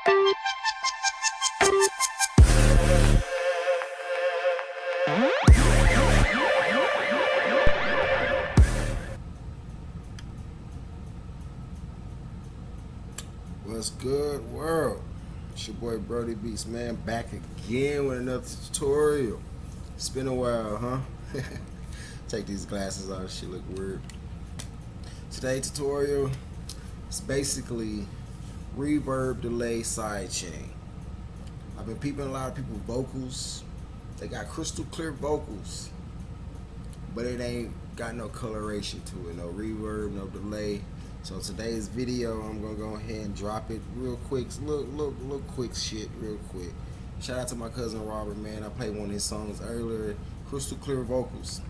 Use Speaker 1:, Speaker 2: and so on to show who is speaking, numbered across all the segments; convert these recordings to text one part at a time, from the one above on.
Speaker 1: What's good, world? It's your boy BrodyBeats, man, back again with another tutorial. It's been a while, huh? Take these glasses off, this shit look weird. Today's tutorial is basically reverb delay sidechain. I've been peeping a lot of people's vocals. They got crystal clear vocals, but it ain't got no coloration to it, no reverb, no delay. So today's video, I'm gonna go ahead and drop it real quick. Look quick shit, real quick. Shout out to my cousin Robert, man. I played one of his songs earlier. Crystal clear vocals,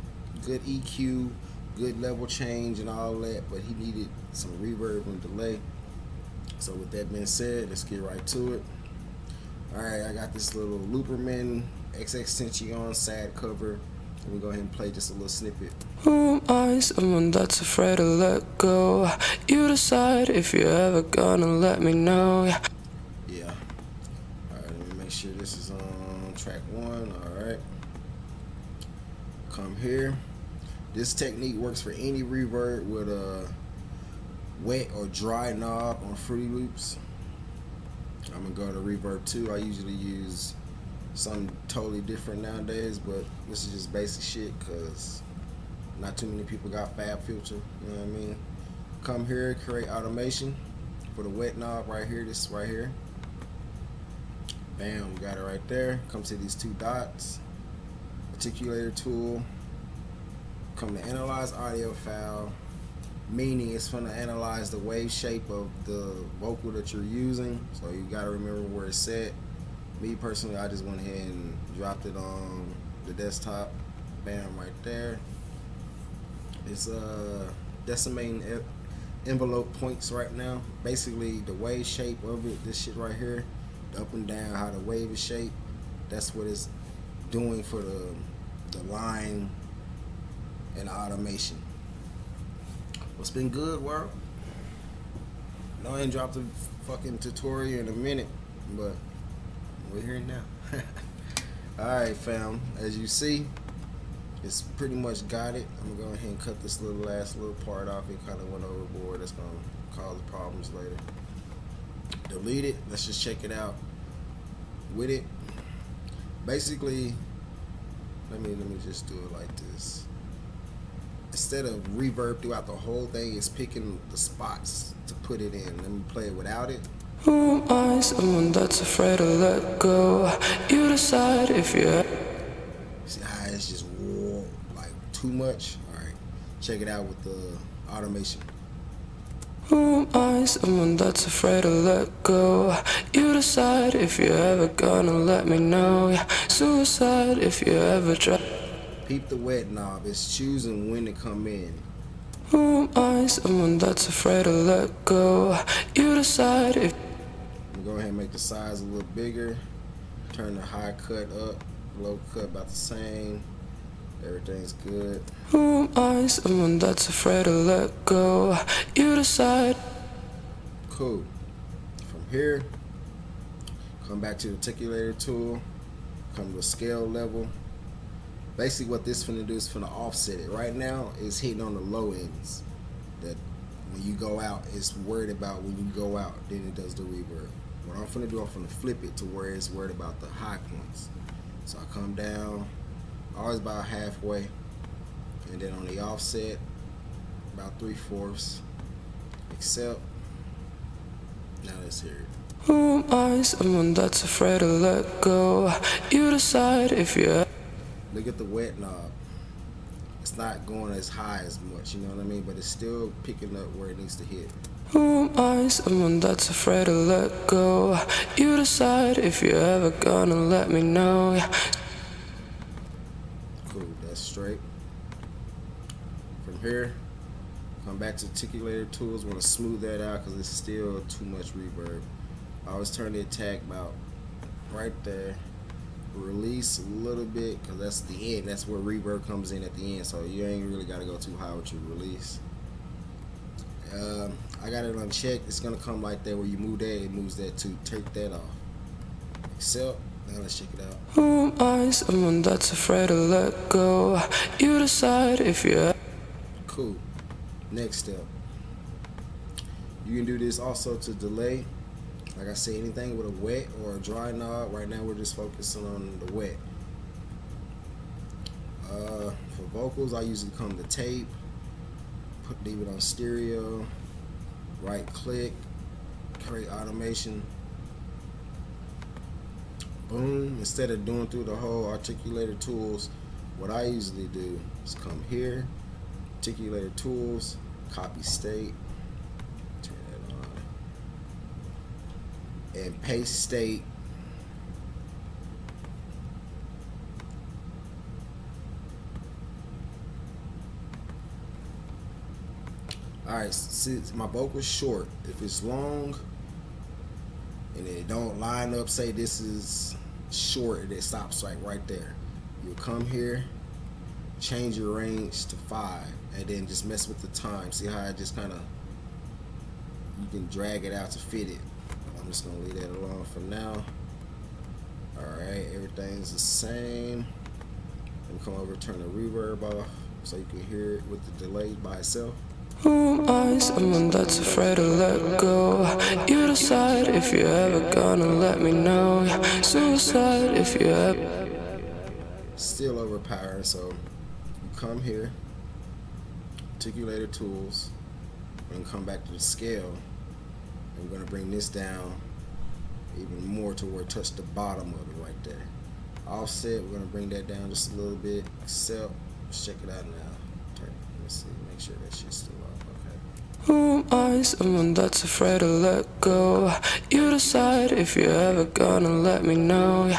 Speaker 1: good EQ, good level change and all that, but he needed some reverb and delay. So with that being said, let's get right to it. Alright, I got this little Looperman XXXTentacion sad cover. Let me go ahead and play just a little snippet.
Speaker 2: Who am I? Someone that's afraid to let go. You decide if you're ever gonna let me know.
Speaker 1: Yeah. Alright, let me make sure this is on track 1. Alright. Come here. This technique works for any reverb with a wet or dry knob on Fruity Loops. I'm gonna go to reverb 2. I usually use something totally different nowadays, but this is just basic shit because not too many people got Fab Filter, you know what I mean? Come here, create automation for the wet knob right here, this right here. Bam, we got it right there. Come to these 2 dots, articulator tool, come to analyze audio file, meaning it's going to analyze the wave shape of the vocal that you're using, so you got to remember where it's set. Me personally, I just went ahead and dropped it on the desktop. Bam, right there. It's decimating envelope points right now. Basically, the wave shape of it, this shit right here, the up and down, how the wave is shaped, that's what it's doing for the line and the automation. What's been good, world? No, I ain't dropped a fucking tutorial in a minute, but we're here now. Alright, fam, as you see, it's pretty much got it. I'm gonna go ahead and cut this last little part off. It kind of went overboard. That's gonna cause problems later. Delete it. Let's just check it out with it. Basically, let me just do it like this. Instead of reverb throughout the whole thing, it's picking the spots to put it in. Let me play it without it.
Speaker 2: Who am I? Someone that's afraid to let go. You decide if you're...
Speaker 1: See how it's just like too much? Alright, check it out with the automation.
Speaker 2: Who am I? Someone that's afraid to let go. You decide if you're ever gonna let me know. Suicide if you ever try.
Speaker 1: Peep the wet knob. It's choosing when to come in.
Speaker 2: Who am I? Someone that's afraid to let go. You decide if...
Speaker 1: Go ahead and make the size a little bigger. Turn the high cut up, low cut about the same. Everything's good.
Speaker 2: Who am I? Someone that's afraid to let go. You decide.
Speaker 1: Cool. From here, come back to the articulator tool. Come to scale level. Basically what this finna do is finna offset it. Right now it's hitting on the low ends. That when you go out, it's worried about when you go out, then it does the reverb. What I'm finna do, I'm finna flip it to where it's worried about the high points. So I come down, always about halfway, and then on the offset, about 3/4. Except, now let's hear it.
Speaker 2: Who am I? Someone that's afraid to let go. You decide if you're...
Speaker 1: Look at the wet knob. It's not going as high as much, you know what I mean? But it's still picking up where it needs to hit.
Speaker 2: Who am I? Someone that's afraid to let go. You decide if you're ever gonna let me know.
Speaker 1: Cool, that's straight. From here, come back to articulator tools. Want to smooth that out because it's still too much reverb. I always turn the attack about right there. Release a little bit because that's the end. That's where reverb comes in at the end. So you ain't really got to go too high with your release. I got it unchecked. It's gonna come like that where you move that, it moves that too. Take that off. Accept. Now let's check it out.
Speaker 2: Who am I? Someone that's afraid to let go. You decide if you're
Speaker 1: Cool. Next step. You can do this also to delay. Like I said, anything with a wet or a dry knob. Right now we're just focusing on the wet. For vocals, I usually come to tape, leave it on stereo, right click, create automation. Boom. Instead of doing through the whole articulator tools, what I usually do is come here, articulator tools, copy state, turn that on, and paste state. Alright, since my vocal's short, if it's long and it don't line up, say this is short and it stops right there. You'll come here, change your range to 5, and then just mess with the time. See how I just kind of, you can drag it out to fit it. I'm just gonna leave that alone for now. Alright, everything's the same. Then come over, turn the reverb off so you can hear it with the delay by itself.
Speaker 2: Who am I? Someone that's afraid to let go. You decide if you're ever gonna let me know. Suicide if you ever.
Speaker 1: Still overpowering, so you come here, articulator tools, and come back to the scale. And we're gonna bring this down even more to where it touch the bottom of it right there. Offset, we're gonna bring that down just a little bit. Accept, let's check it out now. Let's see, make sure that shit's still up.
Speaker 2: Who am I? Someone that's afraid to let go. You decide if you're ever gonna let me know.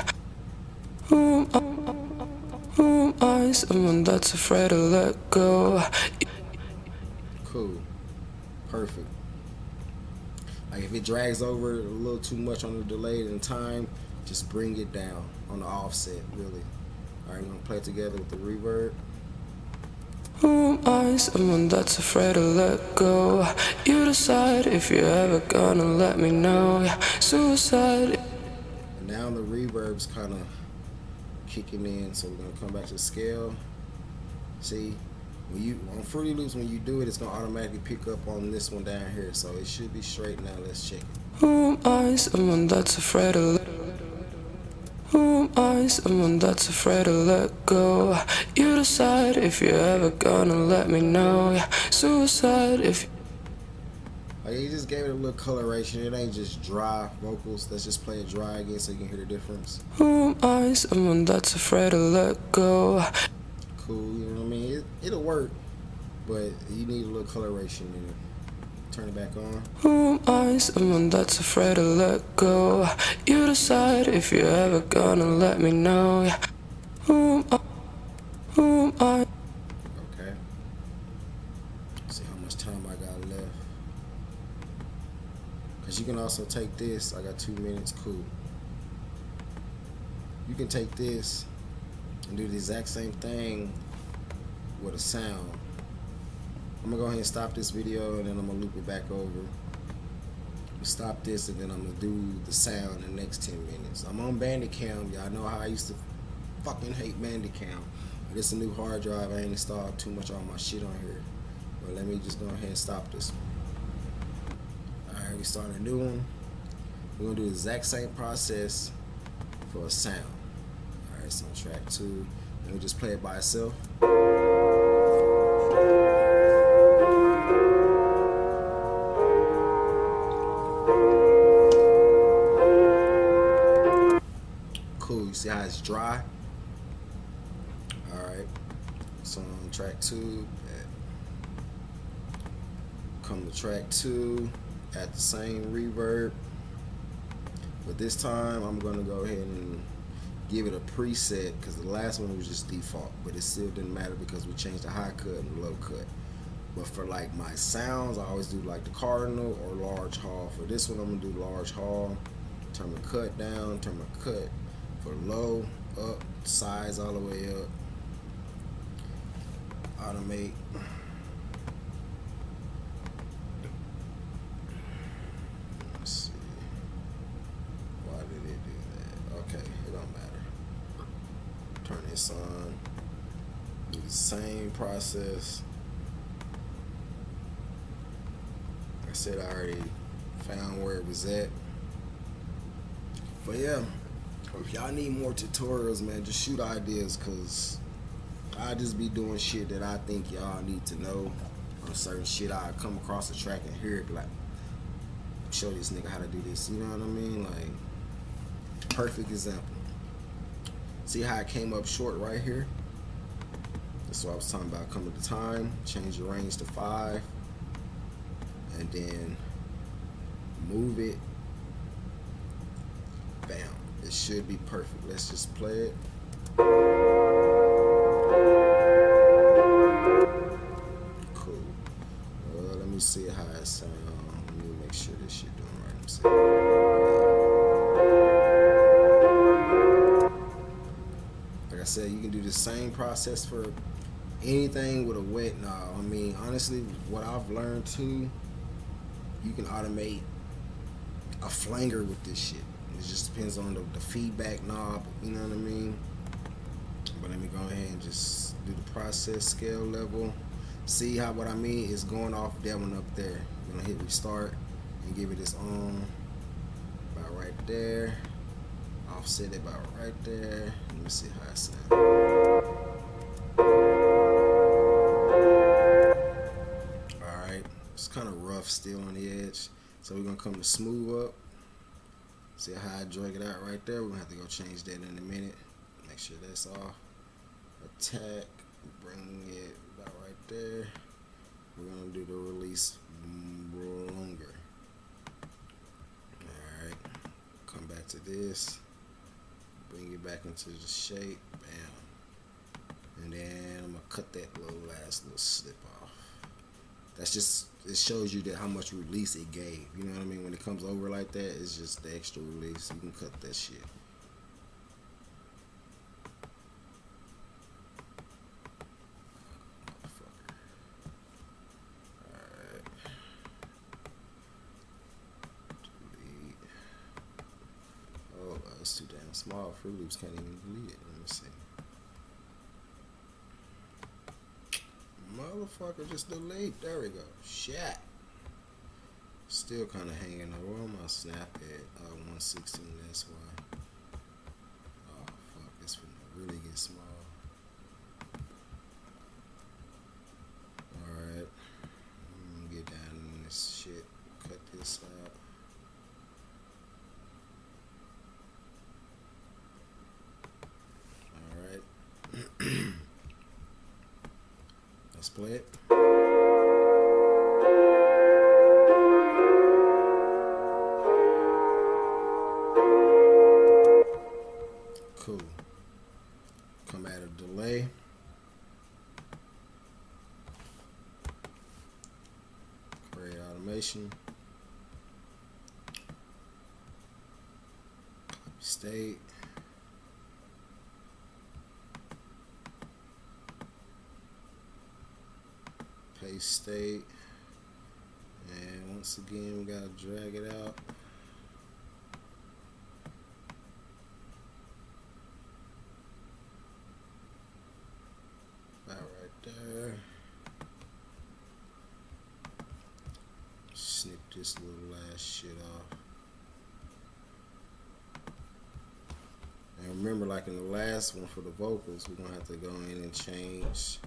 Speaker 2: Who am I? Someone that's afraid to let go.
Speaker 1: Cool. Perfect. Like if it drags over a little too much on the delay in time, just bring it down on the offset, really. Alright, we're gonna play it together with the reverb.
Speaker 2: Who am I? Someone that's afraid to let go. You decide if you're ever gonna let me know. Suicide.
Speaker 1: And now the reverb's kind of kicking in, so we're gonna come back to the scale. See, when you on Fruity Loops, when you do it, it's gonna automatically pick up on this one down here, so it should be straight now. Let's check it.
Speaker 2: Who am I? Someone that's afraid to let. Who am I? Someone that's afraid to let go. You decide if you're ever gonna let me know. Suicide if.
Speaker 1: Like he just gave it a little coloration. It ain't just dry vocals. Let's just play it dry again so you can hear the difference.
Speaker 2: Who am I? Someone that's afraid to let go.
Speaker 1: Cool, you know what I mean? It'll work, but you need a little coloration in it. Turn it back on.
Speaker 2: Who am I? Someone that's afraid to let go. You decide if you're ever gonna let me know. Who am I? Who am I?
Speaker 1: Okay. See how much time I got left. Because you can also take this. I got 2 minutes. Cool. You can take this and do the exact same thing with a sound. I'm gonna go ahead and stop this video and then I'm gonna loop it back over. Stop this and then I'm gonna do the sound in the next 10 minutes. I'm on Bandicam. Y'all know how I used to fucking hate Bandicam. But it's a new hard drive. I ain't installed too much of my shit on here. But let me just go ahead and stop this one. Alright, we start a new one. We're gonna do the exact same process for a sound. Alright, so on track 2. Let me just play it by itself. Cool, you see how it's dry? Alright, so on track 2, come to track 2, add the same reverb, but this time I'm gonna go ahead and give it a preset because the last one was just default, but it still didn't matter because we changed the high cut and the low cut. But for like my sounds, I always do like the cardinal or large hall. For this one, I'm gonna do large hall, turn my cut down, turn my cut for low, up, size all the way up, automate. this on. Do the same process. Like I said, I already found where it was at. But yeah, if y'all need more tutorials, man, just shoot ideas, cause I just be doing shit that I think y'all need to know. On certain shit, I come across the track and hear it, like, show this nigga how to do this. You know what I mean? Like, perfect example. See how it came up short right here? That's what I was talking about. Come at the time, change your range to 5, and then move it. Bam. It should be perfect. Let's just play it. Cool. Let me see how it sounds. Let me make sure this shit doing right. Let me see. Like I said, you can do the same process for anything with a wet knob. I mean, honestly, what I've learned too, you can automate a flanger with this shit. It just depends on the feedback knob, you know what I mean? But let me go ahead and just do the process scale level. See how what I mean is going off that one up there. I'm gonna hit restart and give it its on about right there. Offset it about right there. Let me see how it sounds. Alright, it's kind of rough still on the edge. So we're gonna come to smooth up. See how I drag it out right there? We're gonna have to go change that in a minute. Make sure that's off. Attack, bring it about right there. We're gonna do the release longer. Alright, come back to this. Bring it back into the shape. Bam. And then I'm gonna cut that last little slip off. That's just, it shows you that how much release it gave. You know what I mean? When it comes over like that, it's just the extra release. You can cut that shit. Alright. Delete. Oh, it's too damn small. Fruit Loops can't even delete it. Let me see. Motherfucker, just delete. There we go. Shit. Still kind of hanging over. Where am I snap at? 116. That's why. Oh fuck, it's gonna really get small. All right. I'm gonna get down in this shit. Cut this out. All right. Let's play it. Cool. Come at a delay. Create automation. Copy state. Paste state, and once again we gotta drag it out. About right there. Snip this little last shit off. And remember, like in the last one for the vocals, we're gonna have to go in and change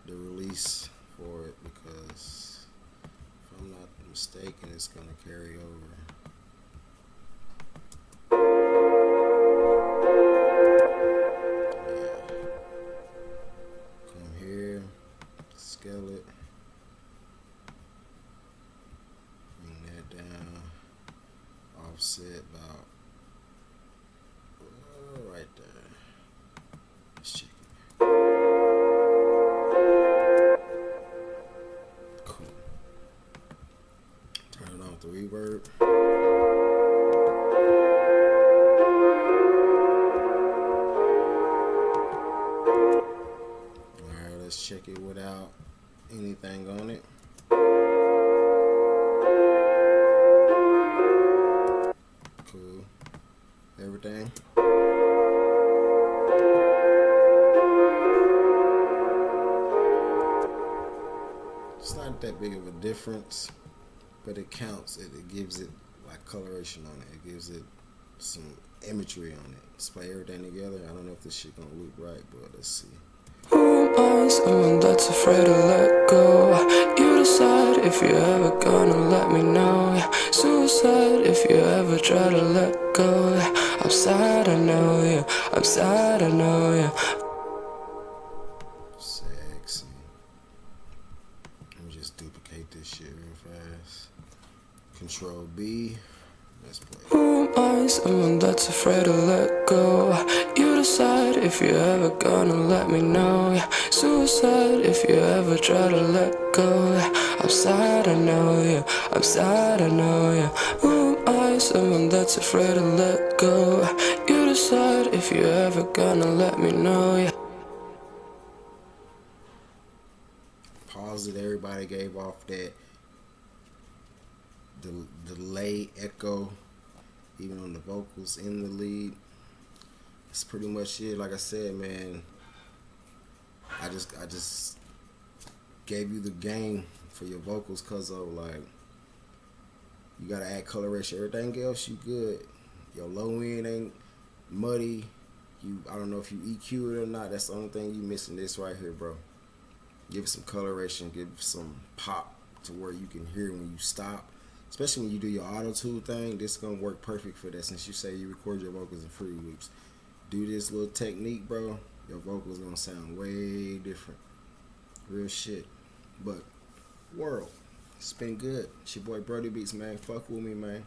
Speaker 1: the release for it, because if I'm not mistaken, it's gonna carry over. Yeah. Come here, scale it, bring that down, offset about right there. Let's check it. The reverb. Alright, let's check it without anything on it. Cool. Everything. that big of a difference, but it counts. It gives it like coloration on it. It gives it some imagery on it. Let's play everything together. I don't know if this shit gonna loop right, but let's see.
Speaker 2: Who am I? Someone that's afraid to let go. You decide if you're ever gonna let me know. Yeah. Suicide if you ever try to let go. Yeah. I'm sad, I know, yeah. I'm sad, I know, yeah.
Speaker 1: Sexy. Let me just duplicate this shit real fast. Control B. Let's play.
Speaker 2: Who am I? Someone that's afraid to let go. You decide if you're ever gonna let me know. Yeah. Suicide if you ever try to let go. Yeah. I'm sad, I know, yeah. I'm sad, I know, yeah. Who am I? Someone that's afraid to let go. You decide if you're ever gonna let me know. Yeah.
Speaker 1: Pause it. Everybody gave off that the delay echo, even on the vocals in the lead. That's pretty much it. Like I said, man, I just gave you the game for your vocals, cause of like you gotta add coloration. Everything else you good. Your low end ain't muddy. I don't know if you EQ it or not. That's the only thing you missing. This right here, bro. Give it some coloration. Give it some pop to where you can hear when you stop. Especially when you do your auto-tune thing, this is going to work perfect for that. Since you say you record your vocals in Fruity Loops, do this little technique, bro, your vocals going to sound way different. Real shit. But, world, it's been good. It's your boy BrodyBeats, man. Fuck with me, man.